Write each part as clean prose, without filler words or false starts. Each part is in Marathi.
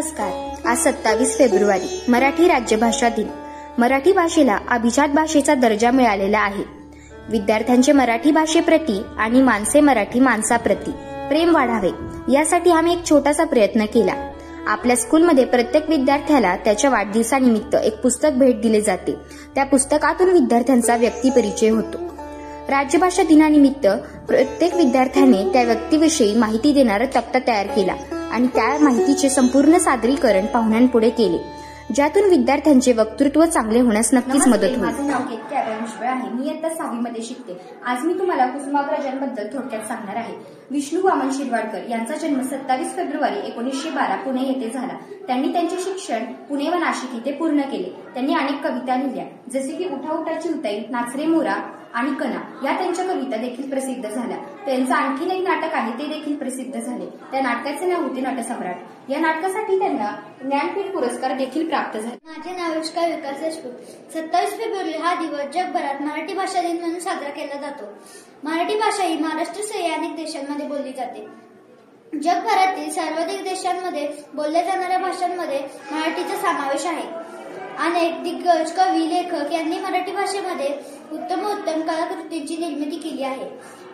नमस्कार. आज 27 फेब्रुवारी मराठी राज्यभाषा दिन. मराठी भाषेला अभिजात भाषेचा दर्जा मिळालेला आहे. विद्यार्थ्यांचे मराठी भाषेप्रती आणि माणसे मराठी माणसाप्रती प्रेम वाढावे यासाठी आम्ही एक छोटासा प्रयत्न केला. आपल्या स्कूलमध्ये प्रत्येक विद्यार्थ्याला त्याच्या वाढदिवसानिमित्त एक पुस्तक भेट दिले जाते. त्या पुस्तकातून विद्यार्थ्यांचा व्यक्तिपरिचय होतो. राज्यभाषा दिनानिमित्त प्रत्येक विद्यार्थ्याने त्या व्यक्तीविषयी माहिती देणारा तक्ता तयार केला आणि त्या माहितीचे संपूर्ण सादरीकरण पाहुण्यांपुढे केले, ज्यातून विद्यार्थ्यांचे वक्तृत्व चांगले होण्यास नक्कीच मदत होईल. माझे नाव केतकी अभ्यांश आहे. मी इयत्ता 6वी मध्ये शिकते. आज मी तुम्हाला कुसुमाग्रजांबद्दल थोडक्यात सांगणार आहे. विष्णू वामन शिरवाडकर यांचा जन्म 27 फेब्रुवारी 1912 पुणे येथे झाला. त्यांनी त्यांचे शिक्षण पुणे व नाशिक येथे पूर्ण केले. त्यांनी अनेक कविता लिहिल्या, जसे की उठा उठा चिवताई, नाचरे मोरा आणि कणा या त्यांच्या कविता देखील प्रसिद्ध झाल्या. त्यांचं आणखीन एक नाटक आहे, ते देखील प्रसिद्ध झाले. त्या नाटकाचे नाव होते नटसम्राट. या नाटकासाठी त्यांना ज्ञानपीठ पुरस्कार देखील प्राप्त झाले. माझे नाव विष्का विकास देशमुख. 27 फेब्रुवारी हा दिवस जगभरात मराठी भाषा दिन म्हणून साजरा केला जातो. मराठी भाषा ही महाराष्ट्रासह अनेक देशांमध्ये बोलली जाते. जगभरातील सर्वाधिक देशांमध्ये बोलल्या जाणाऱ्या भाषांमध्ये मराठीचा समावेश आहे. अनेक दिग्गज कवी, लेखक यांनी मराठी भाषेमध्ये उत्तम कलाकृतींची निर्मिती केली आहे.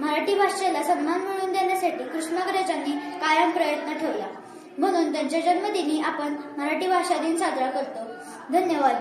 मराठी भाषेला सन्मान मिळवून देण्यासाठी कुसुमाग्रजांनी कायम प्रयत्न ठेवला, म्हणून त्यांच्या जन्मदिनी आपण मराठी भाषा दिन साजरा करतो. धन्यवाद.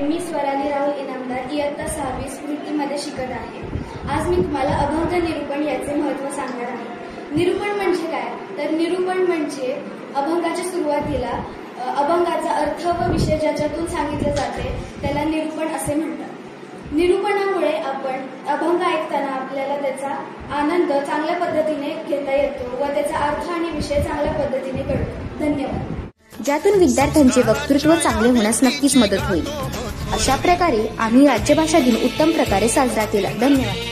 मी स्वराली राहुल इनामदार, इयत्ता 6वी स्मृतीमध्ये शिकत आहे. आज मी तुम्हाला अभंग निरूपण याचे महत्त्व सांगणार आहे. निरूपण म्हणजे काय, तर निरूपण म्हणजे अभंगाच्या सुरुवातीला अभंगाचा अर्थ व विषय ज्याच्यातून सांगितले जाते त्याला निरूपण असे म्हणतात. निरूपणामुळे आपण अभंग ऐकताना आपल्याला त्याचा आनंद चांगल्या पद्धतीने घेता येतो व त्याचा अर्थ आणि विषय चांगल्या पद्धतीने कळतो. धन्यवाद. ज्यातून विद्यार्थ्यांचे वक्तृत्व चांगले होण्यास नक्कीच मदत होईल. अशा प्रकारे आम्ही राज्यभाषा दिन उत्तम प्रकारे साजरा केला. धन्यवाद.